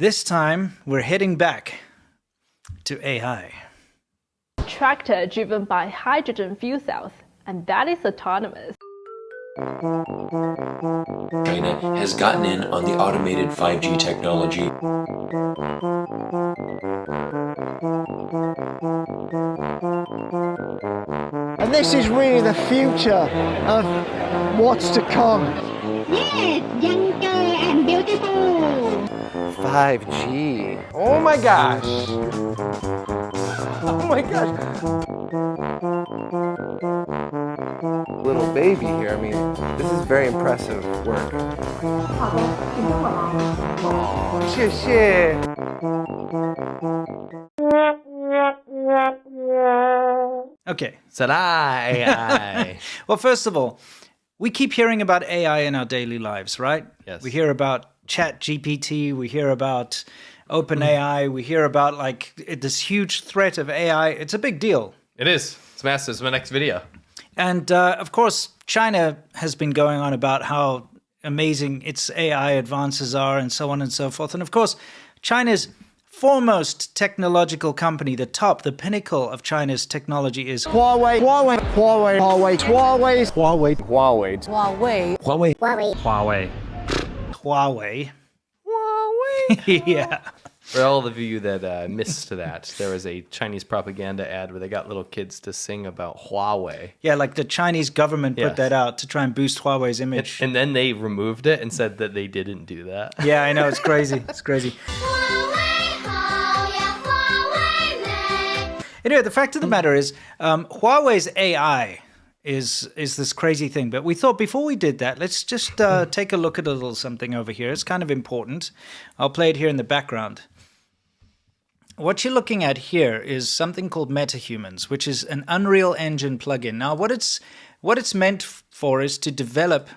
This time, we're heading back to AI. Tractor driven by hydrogen fuel cells, and that is autonomous. China has gotten in on the automated 5G technology. And this is really the future of what's to come. Yes, younger and beautiful. 5G. Oh my gosh. Oh my gosh. Little baby here. I mean, this is very impressive work. Oh, 谢谢. Okay. AI. Well, first of all, we keep hearing about AI in our daily lives, right? Yes. We hear about ChatGPT, we hear about OpenAI, we hear about this huge threat of AI. It's a big deal. It is. It's massive. It's my next video. And of course, China has been going on about how amazing its AI advances are and so on and so forth. And of course, China's foremost technological company, the pinnacle of China's technology is Huawei, Huawei, Huawei, Huawei, Huawei, Huawei, Huawei. Huawei. Huawei. Huawei. Yeah. For all of you that missed that, there was a Chinese propaganda ad where they got little kids to sing about Huawei. Yeah, like the Chinese government put Yes. that out to try and boost Huawei's image. And then they removed it and said that they didn't do that. Yeah, I know, it's crazy. It's crazy. Anyway, the fact of the matter is, Huawei's AI is this crazy thing. But we thought before we did that, let's just take a look at a little something over here. It's kind of important. I'll play it here in the background. What you're looking at here is something called MetaHumans, which is an Unreal Engine plugin. Now, what it's meant for is to develop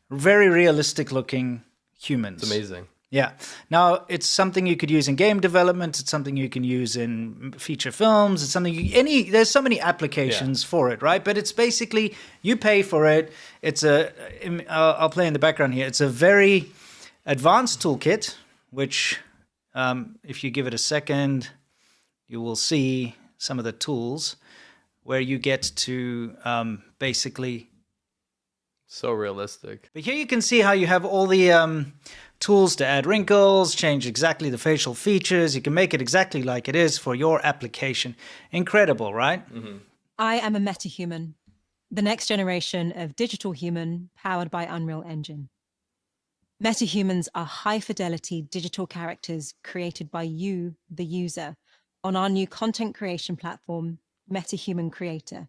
very realistic looking humans. It's amazing. Yeah. Now, it's something you could use in game development. It's something you can use in feature films. It's something there's so many applications for it, right? But it's basically, you pay for it. It's I'll play in the background here. It's a very advanced toolkit, which if you give it a second, you will see some of the tools where you get to basically. So realistic. But here you can see how you have all the tools to add wrinkles, change exactly the facial features. You can make it exactly like it is for your application. Incredible, right? Mm-hmm. I am a metahuman, the next generation of digital human powered by Unreal Engine. Metahumans are high-fidelity digital characters created by you, the user, on our new content creation platform, MetaHuman Creator.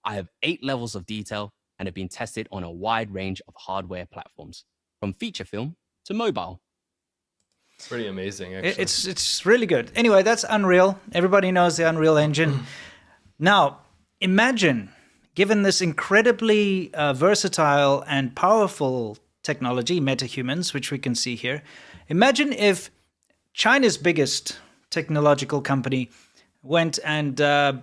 I have 8 levels of detail and have been tested on a wide range of hardware platforms, from feature film to mobile. It's pretty amazing, actually. It's really good. Anyway, that's Unreal. Everybody knows the Unreal Engine. Now, imagine, given this incredibly versatile and powerful technology, MetaHumans, which we can see here, imagine if China's biggest technological company went and... the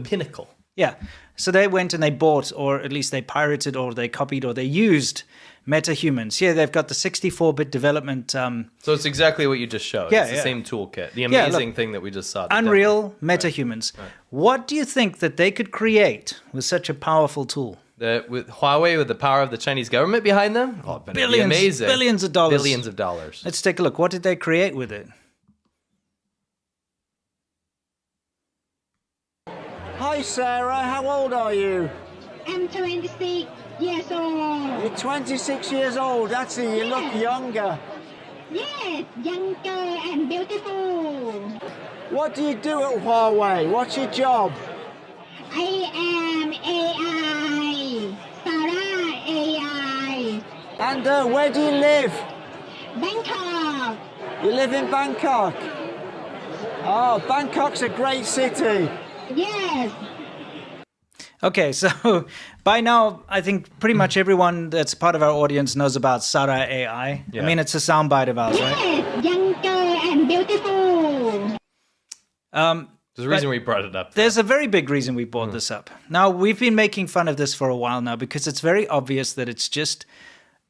pinnacle. Yeah. So they went and they bought, or at least they pirated, or they copied, or they used MetaHumans. Here they've got the 64-bit development. So it's exactly what you just showed. Yeah, It's the yeah. same toolkit. The amazing thing that we just saw. the Unreal demo. MetaHumans. Right. What do you think that they could create with such a powerful tool? With Huawei, with the power of the Chinese government behind them, oh, it'd be amazing. Billions of dollars. Billions of dollars. Let's take a look. What did they create with it? Hi Sarah, how old are you? I'm 26 years old. You're 26 years old, that's it, you look younger. Yes, younger and beautiful. What do you do at Huawei? What's your job? I am AI. Sarah AI. And where do you live? Bangkok. You live in Bangkok? Oh, Bangkok's a great city. Yes. Okay, so by now, I think pretty much everyone that's part of our audience knows about Sarah AI. Yeah. I mean, it's a soundbite of ours, right? Yes, younger and beautiful. There's a reason we brought it up. There's a very big reason we brought this up. Now, we've been making fun of this for a while now because it's very obvious that it's just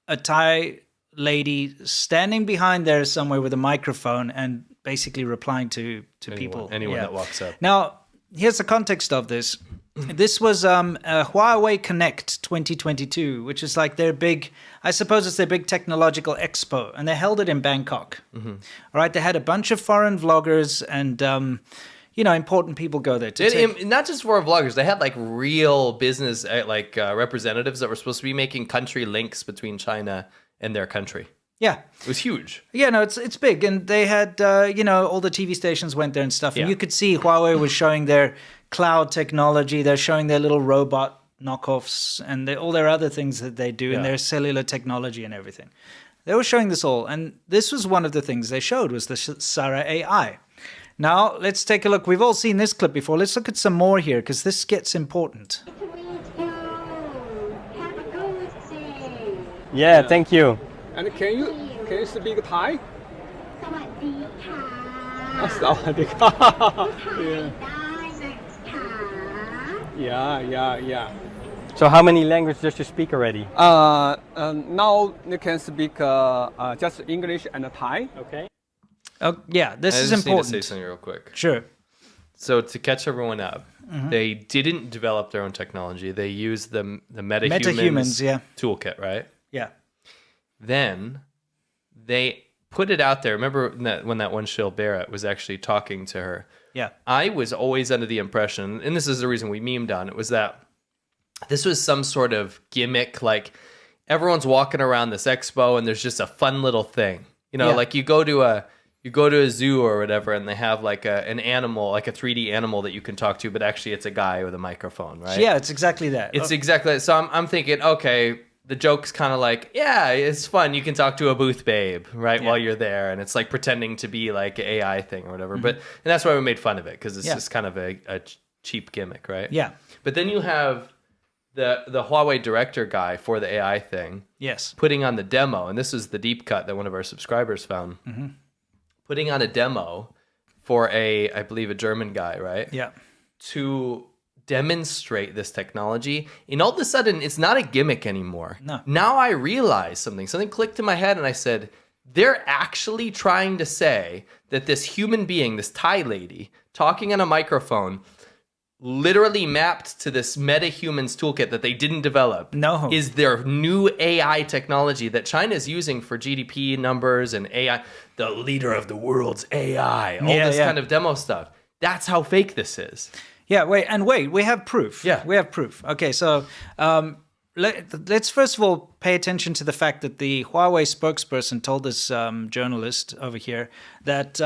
a Thai lady standing behind there somewhere with a microphone and basically replying to people. Anyone that walks up. Now, here's the context of this. This was Huawei Connect 2022, which is like their big, I suppose it's their big technological expo, and they held it in Bangkok. All right, they had a bunch of foreign vloggers and, important people go there. Not just foreign vloggers, they had like real business representatives that were supposed to be making country links between China and their country. Yeah. It was huge. Yeah, no, it's big. And they had, all the TV stations went there and stuff. And you could see Huawei was showing their cloud technology. They're showing their little robot knockoffs and all their other things that they do and their cellular technology and everything. They were showing this all. And this was one of the things they showed was the Sarah AI. Now, let's take a look. We've all seen this clip before. Let's look at some more here because this gets important. Yeah, thank you. And can you speak Thai? สวัสดีค่ะ สวัสดีค่ะ ได้นะคะ Yeah. So how many languages does you speak already? Now you can speak just English and Thai. Okay. Oh, yeah, this is I important. just need to say something real quick. Sure. So to catch everyone up, they didn't develop their own technology. They used the MetaHumans toolkit, right? Yeah. Then they put it out there. Remember when that one Shil Barrett was actually talking to her? Yeah. I was always under the impression, and this is the reason we memed on it, was that this was some sort of gimmick, like everyone's walking around this expo and there's just a fun little thing. Like you go to a zoo or whatever and they have like an animal, like a 3D animal that you can talk to, but actually it's a guy with a microphone, right? Yeah, it's exactly that. It's exactly that. So I'm thinking, okay, the joke's kind of like, yeah, it's fun. You can talk to a booth babe, right, while you're there. And it's like pretending to be like an AI thing or whatever. And that's why we made fun of it, because it's just kind of a cheap gimmick, right? Yeah. But then you have the Huawei director guy for the AI thing. Yes. Putting on the demo. And this was the deep cut that one of our subscribers found. Putting on a demo for I believe, a German guy, right? Yeah. To demonstrate this technology, and all of a sudden it's not a gimmick anymore. No. Now I realize something clicked in my head, and I said, they're actually trying to say that this human being, this Thai lady talking on a microphone, literally mapped to this MetaHumans toolkit that they didn't develop, is their new AI technology that China is using for GDP numbers and AI, the leader of the world's AI, all this kind of demo stuff. That's how fake this is. Yeah, wait, we have proof. Yeah. We have proof. Okay, so let's first of all pay attention to the fact that the Huawei spokesperson told this journalist over here that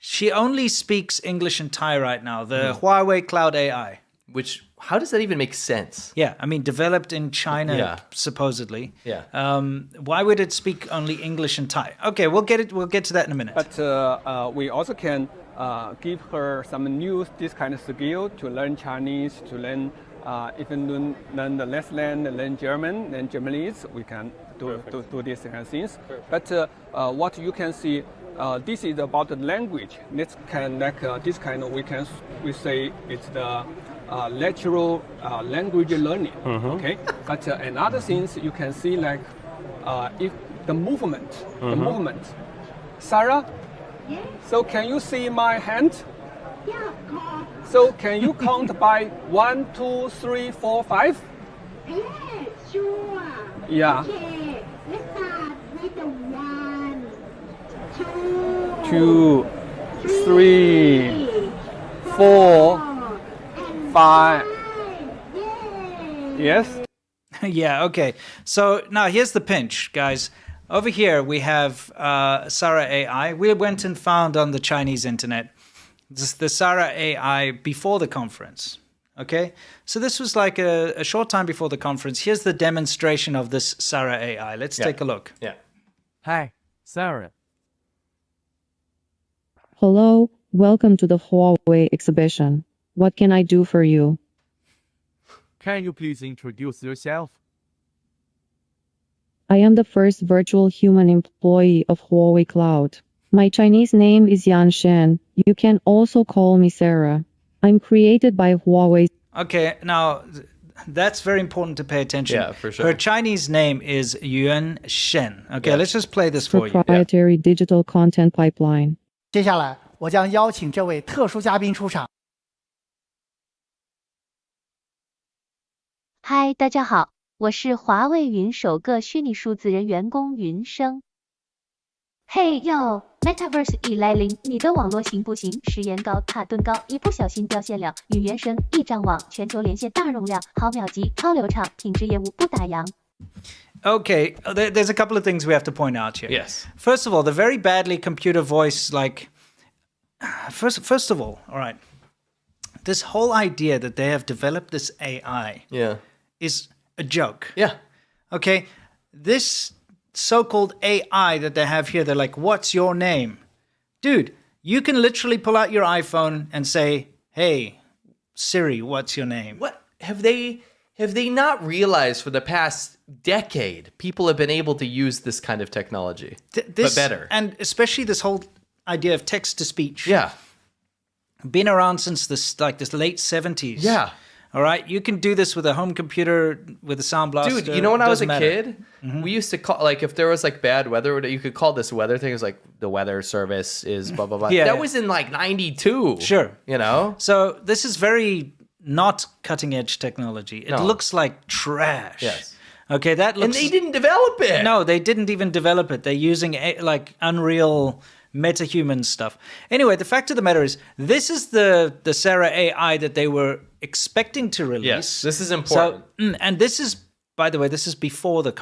she only speaks English and Thai right now, the Huawei Cloud AI. Which, how does that even make sense? Yeah, I mean, developed in China, supposedly. Yeah. Why would it speak only English and Thai? Okay, we'll get to that in a minute. But we also can give her some new this kind of skill to learn Chinese, to learn even learn the Netherlands, learn German, learn Japanese. We can do these kind of things. But what you can see, this is about the language. This kind of we say it's the natural language learning. Okay. But another things you can see like if the movement, Sarah. Yes. So can you see my hand? Yeah, of course. So can you count by 1, 2, 3, 4, 5? Yes, sure. Yeah. Okay, let's start with the 1, 2, 3, 4, and 5. Yay. Yes. Yeah, okay. So now here's the pinch, guys. Over here we have Sarah AI. We went and found on the Chinese internet the Sarah AI before the conference. Okay, so this was like a short time before the conference. Here's the demonstration of this Sarah AI. Let's take a look. Yeah. Hi, Sarah. Hello, welcome to the Huawei exhibition. What can I do for you? Can you please introduce yourself? I am the first virtual human employee of Huawei Cloud. My Chinese name is Yan Shen. You can also call me Sarah. I'm created by Huawei. Okay, now That's very important to pay attention. Yeah, for sure. Her Chinese name is Yuan Shen. Okay, let's just play this for you. Proprietary digital content pipeline. 接下来，我将邀请这位特殊嘉宾出场。嗨，大家好，我是华为云首个虚拟数字人员工云生。嘿哟 ，Metaverse 已来临，你的网络行不行？时延高，卡顿高，一不小心掉线了。云原生一张网，全球连线大容量，毫秒级，超流畅，品质业务不打烊。 Okay, there's a couple of things we have to point out here. Yes. First of all, the very badly computer voice, like, first of all right, this whole idea that they have developed this AI is a joke. Yeah. Okay, this so-called AI that they have here, they're like, what's your name? Dude, you can literally pull out your iPhone and say, hey, Siri, what's your name? What have they not realized for the past decade people have been able to use this kind of technology, but better. And especially this whole idea of text-to-speech. Yeah. Been around since this late 70s. Yeah. All right, you can do this with a home computer, with a sound blaster. Dude, you know when I was a doesn't matter. kid, we used to call, like, if there was like bad weather, you could call this weather thing. It was like the weather service is blah blah blah. Yeah, that was in like 92. Sure. You know? So this is very not cutting edge technology. It looks like trash. Yes. Okay, that looks. And they didn't develop it. No, they didn't even develop it. They're using like Unreal metahuman stuff. Anyway, the fact of the matter is, this is the Sarah AI that they were expecting to release. Yes, this is important. So, and this is, by the way, this is before the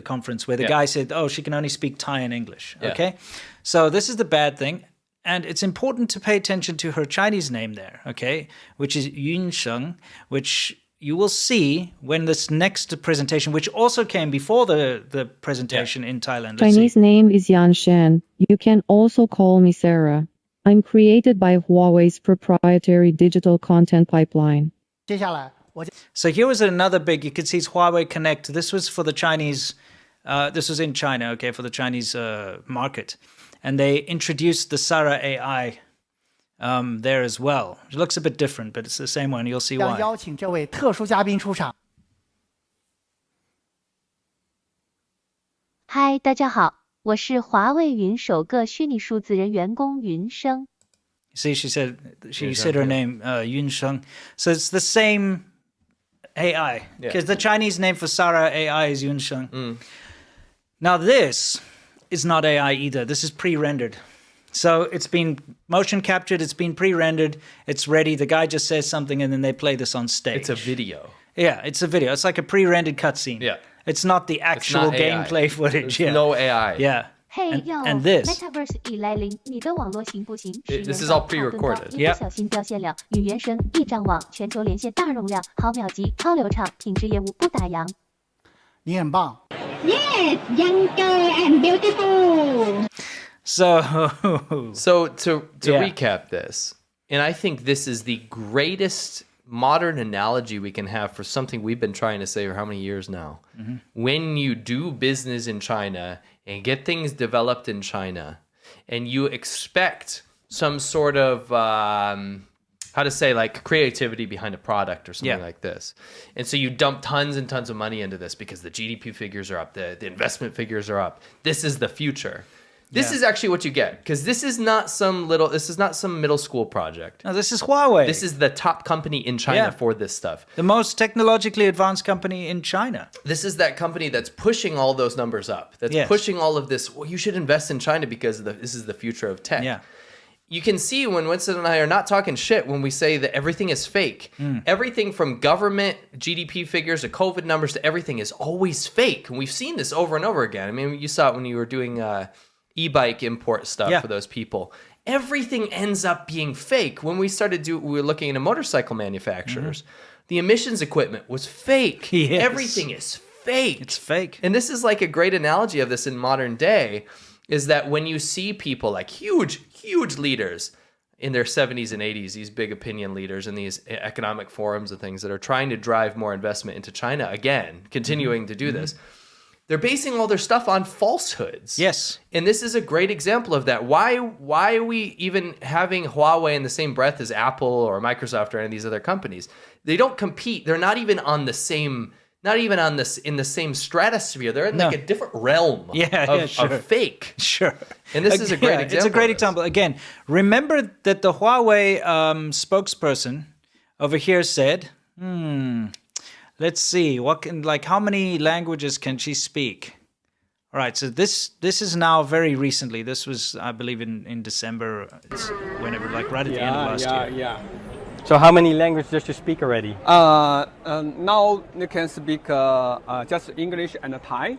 conference where the guy said, "Oh, she can only speak Thai and English." Okay, so this is the bad thing, and it's important to pay attention to her Chinese name there. Okay, which is Yun Sheng, which you will see when this next presentation, which also came before the presentation in Thailand. Chinese name is Yan Shen. You can also call me Sarah. I'm created by Huawei's proprietary digital content pipeline. 接下来，我 So here was another big, you could see it's Huawei Connect. This was for the Chinese, this was in China, okay, for the Chinese market. And they introduced the Sarah AI there as well. It looks a bit different, but it's the same one. You'll see 将 why. 邀请这位特殊嘉宾出场。嗨，大家好，我是华为云首个虚拟数字人员工云生。 See, she said her name, Yun Sheng. So it's the same AI, because the Chinese name for Sarah AI is Yun Sheng. Now this is not AI either. This is pre-rendered. So it's been motion captured, it's been pre-rendered, it's ready. The guy just says something and then they play this on stage. It's a video. Yeah, it's a video. It's like a pre-rendered cutscene. Yeah. It's not the actual gameplay footage. There's no AI. Yeah. 嘿哟 and this. Metaverse 已来临，你的网络行不行？ This is all pre-recorded. 一不小心掉线了。云原生一张网，全球连线大容量，毫秒级，超流畅，品质业务不打烊。你很棒。 Yes, younger and beautiful. So to recap this, and I think this is the greatest modern analogy we can have for something we've been trying to say for how many years now. When you do business in China and get things developed in China, and you expect some sort of how to say, like, creativity behind a product or something like this. And so you dump tons and tons of money into this because the GDP figures are up, the investment figures are up. This is the future. This is actually what you get, because this is not some middle school project. No, this is Huawei. This is the top company in China for this stuff. The most technologically advanced company in China. This is that company that's pushing all those numbers up. That's pushing all of this. Well, you should invest in China because this is the future of tech. Yeah. You can see when Winston and I are not talking shit when we say that everything is fake. Everything from government GDP figures to COVID numbers to everything is always fake. And we've seen this over and over again. I mean, you saw it when you were doing e-bike import stuff for those people. Everything ends up being fake. When we were looking into motorcycle manufacturers, the emissions equipment was fake. Yes. Everything is fake. It's fake. And this is like a great analogy of this in modern day, is that when you see people like huge leaders in their 70s and 80s, these big opinion leaders in these economic forums and things that are trying to drive more investment into China, again, continuing to do this, they're basing all their stuff on falsehoods. Yes. And this is a great example of that. Why are we even having Huawei in the same breath as Apple or Microsoft or any of these other companies? They don't compete. They're not even on the same, not even on this in the same stratosphere. They're in like a different realm of fake. Sure. And this is a great example. It's a great example. Again, remember that the Huawei spokesperson over here said, let's see, how many languages can she speak? All right, so this is now very recently. This was, I believe, in December, whenever, like right at the end of last year. Yeah. So how many languages does she speak already? Now you can speak just English and Thai.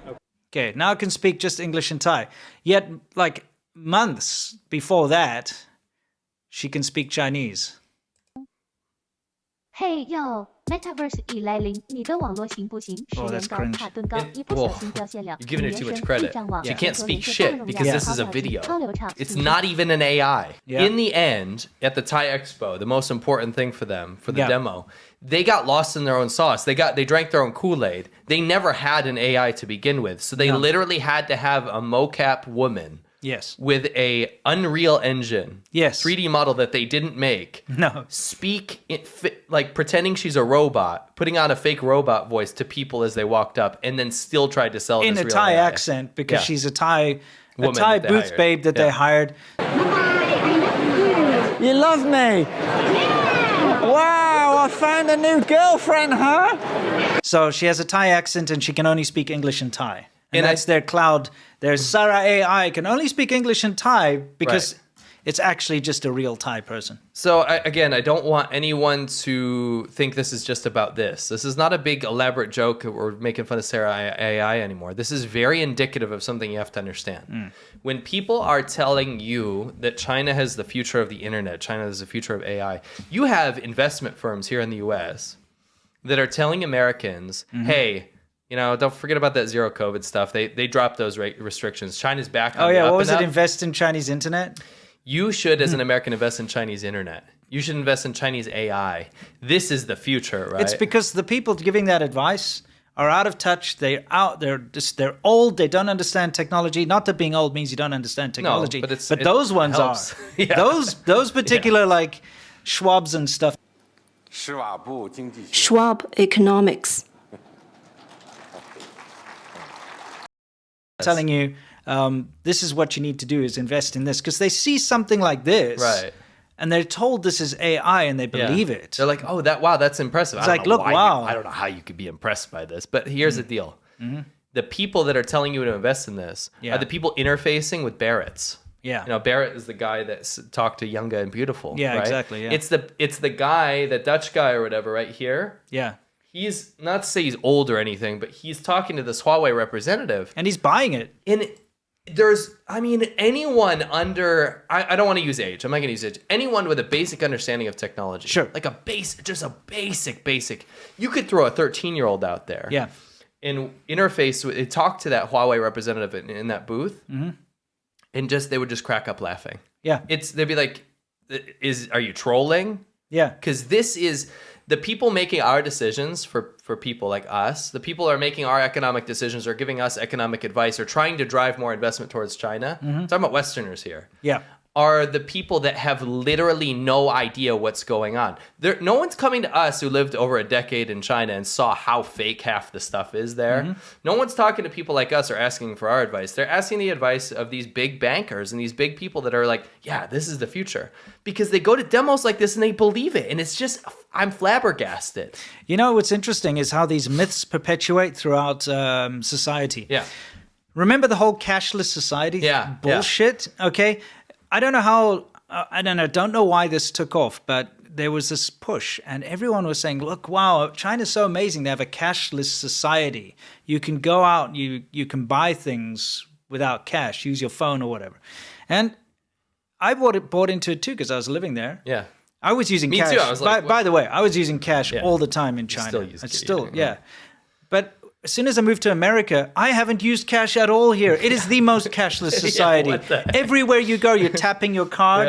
Okay, now I can speak just English and Thai. Yet, like months before that, she can speak Chinese. 嘿哟 ，Metaverse 已来临，你的网络行不行？时 Oh, 人 that's 高， cringe. 塔顿高，一不小心掉线了。 You're giving her 语 too 言 much 生 credit. 地上网， She 全 can't 球 speak 连接 shit 更 because 容 this is a 量， video. 超流畅。 It's not even an AI. Yeah. In the end, at the Thai Expo, the most important thing for them, for the demo, they got lost in their own sauce. They drank their own Kool-Aid. They never had an AI to begin with. So they literally had to have a mocap woman. Yes. With a Unreal Engine. Yes. 3D model that they didn't make. No. Speak, like pretending she's a robot, putting on a fake robot voice to people as they walked up, and then still tried to sell in this a real Thai AI. accent because she's a Thai Woman Thai that they booth hired. babe that they hired. You love me? Wow, I found a new girlfriend, huh? So she has a Thai accent and she can only speak English and Thai. And that's their cloud. Their Sarah AI can only speak English and Thai because it's actually just a real Thai person. So I don't want anyone to think this is just about this. This is not a big elaborate joke or making fun of Sarah AI anymore. This is very indicative of something you have to understand. When people are telling you that China has the future of the internet, China has the future of AI, you have investment firms here in the US that are telling Americans, hey, don't forget about that zero COVID stuff. They dropped those restrictions. China's back on the up what was and it? up. Invest in Chinese internet? You should, as an American, invest in Chinese internet. You should invest in Chinese AI. This is the future, right? It's because the people giving that advice are out of touch. They're old. They don't understand technology. Not that being old means you don't understand technology, but those ones helps. are. Those particular like Schwabs and stuff. Schwab Economics. Telling you this is what you need to do is invest in this because they see something like this, right? And they're told this is AI and they believe it. They're like, oh, wow, that's impressive. It's like, look, wow. I don't know how you could be impressed by this, but here's the deal: the people that are telling you to invest in this are the people interfacing with Barrett's. Yeah, Barrett is the guy that talked to Younga and Beautiful. Yeah, right? exactly. Yeah, it's the guy, the Dutch guy or whatever, right here. Yeah. He's not to say he's old or anything, but he's talking to this Huawei representative. And he's buying it. And anyone under, I don't want to use age. I'm not going to use age. Anyone with a basic understanding of technology. Sure. Like just a basic. You could throw a 13-year-old out there. Yeah. And talk to that Huawei representative in that booth. Mm-hmm. And they would just crack up laughing. Yeah. They'd be like, are you trolling? Yeah. Because this is... The people making our decisions for people like us, the people who are making our economic decisions or giving us economic advice or trying to drive more investment towards China, I'm talking about Westerners here, are the people that have literally no idea what's going on. No one's coming to us who lived over a decade in China and saw how fake half the stuff is there. No one's talking to people like us or asking for our advice. They're asking the advice of these big bankers and these big people that are like, yeah, this is the future. Because they go to demos like this and they believe it. And it's just, I'm flabbergasted. You know, what's interesting is how these myths perpetuate throughout society. Yeah. Remember the whole cashless society bullshit? Yeah. Okay. I don't know why this took off, but there was this push and everyone was saying, look, wow, China's so amazing. They have a cashless society. You can go out, you can buy things without cash, use your phone or whatever. And I bought into it too because I was living there. Yeah. I was using cash. Me too. I was like, by the way, I was using cash all the time in China. But as soon as I moved to America, I haven't used cash at all here. It is the most cashless society. Everywhere you go, you're tapping your card,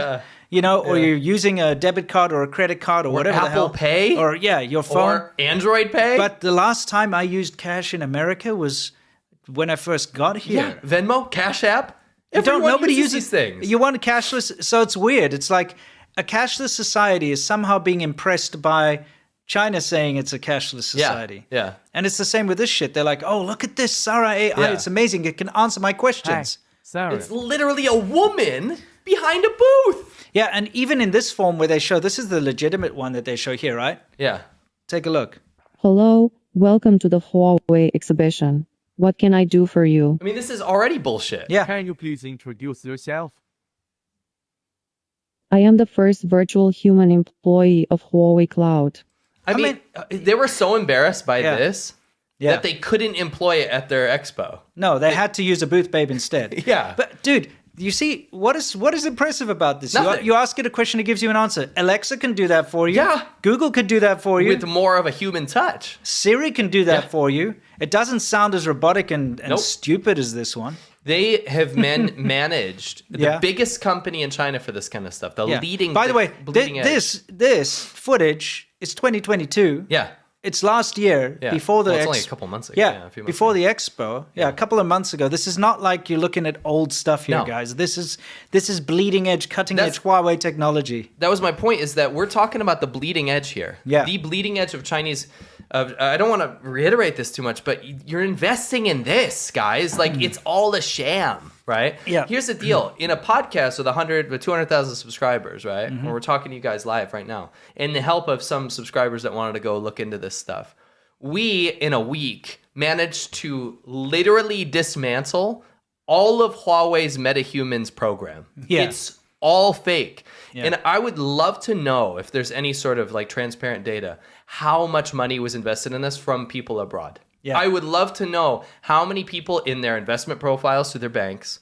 or you're using a debit card or a credit card or whatever the hell. Apple Pay. Or, your phone. Or Android Pay. But the last time I used cash in America was when I first got here. Yeah, Venmo, Cash App. Nobody uses these things. You want cashless, so it's weird. It's like a cashless society is somehow being impressed by China saying it's a cashless society. Yeah. And it's the same with this shit. They're like, oh, look at this Sarah AI. It's amazing. It can answer my questions. Hi, Sarah. It's literally a woman behind a booth. Yeah, and even in this form where they show, this is the legitimate one that they show here, right? Yeah. Take a look. Hello, welcome to the Huawei exhibition. What can I do for you? I mean, this is already bullshit. Yeah. Can you please introduce yourself? I am the first virtual human employee of Huawei Cloud. I mean, they were so embarrassed by this Yeah. that they couldn't employ it at their expo. No, they had to use a booth babe instead. Yeah. But dude, you see, what is impressive about this? Nothing. You ask it a question, it gives you an answer. Alexa can do that for you. Yeah. Google could do that for you. With more of a human touch. Siri can do that for you. It doesn't sound as robotic and stupid as this one. They have managed the biggest company in China for this kind of stuff. The leading. By the way, bleeding edge. this footage is 2022. Yeah. It's last year before the. Well, it's only a couple months ago. Yeah, a few months before ago. the expo. Yeah, a couple of months ago. This is not like you're looking at old stuff here, guys. This is bleeding edge, cutting edge Huawei technology. That was my point. Is that we're talking about the bleeding edge here. Yeah. The bleeding edge of Chinese. I don't want to reiterate this too much, but you're investing in this, guys. Like it's all a sham, right? Yeah. Here's the deal: in a podcast with 200,000 subscribers, right? Where we're talking to you guys live right now, and the help of some subscribers that wanted to go look into this stuff, we in a week managed to literally dismantle all of Huawei's MetaHumans program. Yeah. It's all fake. Yeah. And I would love to know if there's any sort of like transparent data, how much money was invested in this from people abroad. Yeah. I would love to know how many people in their investment profiles to their banks,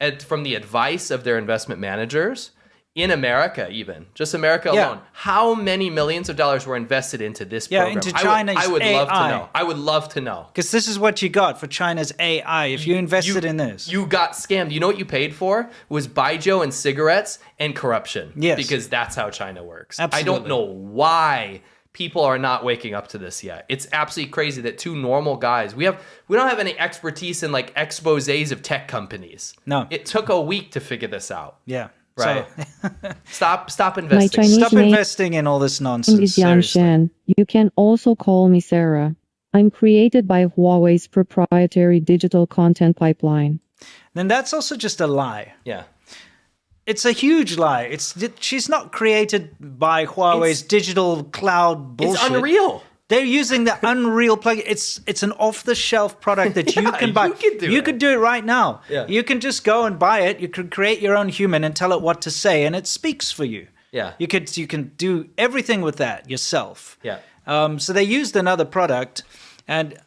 and from the advice of their investment managers, in America even, just America alone, how many millions of dollars were invested into this program? into China's I would love to AI. know. I would love to know. Because this is what you got for China's AI if you invested in this. You got scammed. You know what you paid for? Was Baijiu and cigarettes and corruption. Yes. Because that's how China works. Absolutely. I don't know why people are not waking up to this yet. It's absolutely crazy that two normal guys, we don't have any expertise in like exposés of tech companies. No. It took a week to figure this out. Yeah. Right. So, Stop investing. Chinese Stop name investing in all this nonsense. is Yan seriously. Shan. You can also call me Sarah. I'm created by Huawei's proprietary digital content pipeline. Then that's also just a lie. Yeah. It's a huge lie. She's not created by Huawei's digital cloud bullshit. It's Unreal. They're using the Unreal plugin. It's an off-the-shelf product that you can buy. You could do it right now. Yeah. You can just go and buy it. You could create your own human and tell it what to say, and it speaks for you. Yeah. You can do everything with that yourself. Yeah. So they used another product, and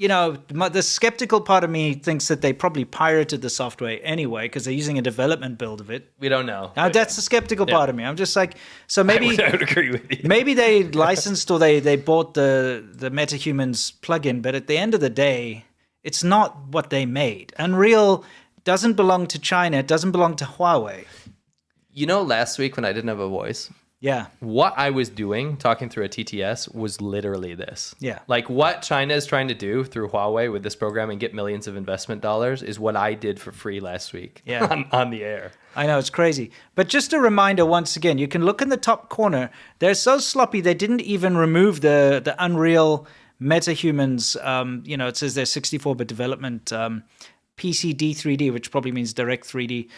the skeptical part of me thinks that they probably pirated the software anyway because they're using a development build of it. We don't know. That's the skeptical part of me. I'm just like, so maybe I would agree with you. maybe they licensed or they bought the MetaHumans plugin, but at the end of the day, it's not what they made. Unreal doesn't belong to China. It doesn't belong to Huawei. You know, last week when I didn't have a voice, Yeah. what I was doing, talking through a TTS, was literally this. Yeah. Like what China is trying to do through Huawei with this program and get millions of investment dollars is what I did for free last week on the air. I know, it's crazy. But just a reminder once again, you can look in the top corner. They're so sloppy, they didn't even remove the Unreal MetaHumans. It says they're 64-bit development PCD 3D, which probably means Direct 3D.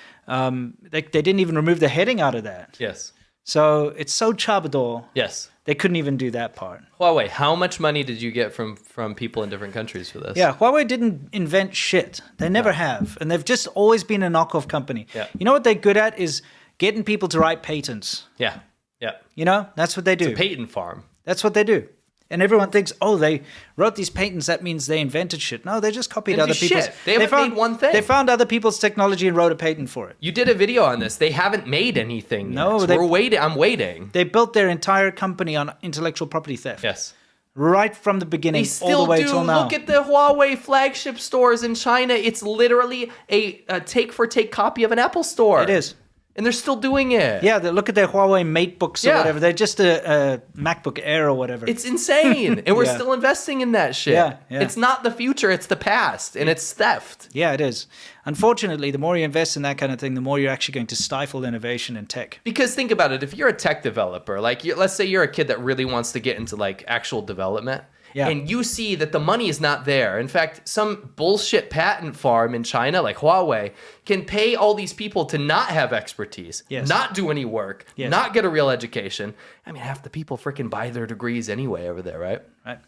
They didn't even remove the heading out of that. Yes. So it's so chabador. Yes. They couldn't even do that part. Huawei, how much money did you get from people in different countries for this? Yeah, Huawei didn't invent shit. They never have. And they've just always been a knockoff company. Yeah. You know what they're good at is getting people to write patents. Yeah. Yeah. That's what they do. It's a patent farm. That's what they do. And everyone thinks, oh, they wrote these patents. That means they invented shit. No, they just copied They other do people's. shit. They haven't made one thing. They found other people's technology and wrote a patent for it. You did a video on this. They haven't made anything No, yet. they- We're waiting. I'm waiting. They built their entire company on intellectual property theft. Yes. Right from the beginning, They all still the way do. till now. Look at the Huawei flagship stores in China. It's literally a take-for-take copy of an Apple store. It is. And they're still doing it. Yeah, look at their Huawei MateBooks or whatever. They're just a MacBook Air or whatever. It's insane. And we're still investing in that shit. Yeah. It's not the future, it's the past. And it's theft. Yeah, it is. Unfortunately, the more you invest in that kind of thing, the more you're actually going to stifle innovation in tech. Because think about it. If you're a tech developer, like let's say you're a kid that really wants to get into like actual development. Yeah. And you see that the money is not there. In fact, some bullshit patent farm in China, like Huawei, can pay all these people to not have expertise, not do any work, not get a real education. I mean, half the people freaking buy their degrees anyway over there, right? Right.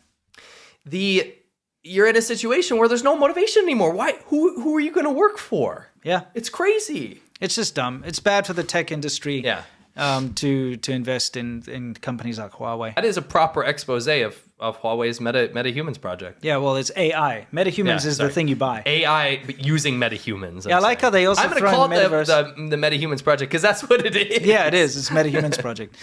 You're in a situation where there's no motivation anymore. Why? Who are you going to work for? Yeah. It's crazy. It's just dumb. It's bad for the tech industry. Yeah. To invest in companies like Huawei. That is a proper expose of Huawei's MetaHumans project. Yeah, well, it's AI. MetaHumans is the thing you buy. AI using MetaHumans. I like how they also I'm going to call it the MetaHumans project because that's what it is. Yeah, it is. It's MetaHumans project.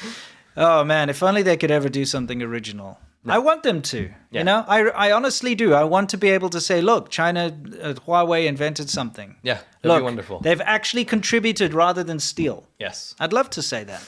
Oh, man, if only they could ever do something original. No. I want them to. Yeah. You know, I honestly do. I want to be able to say, look, China, Huawei invented something. Yeah, that'd be wonderful. They've actually contributed rather than steal. Yes. I'd love to say that.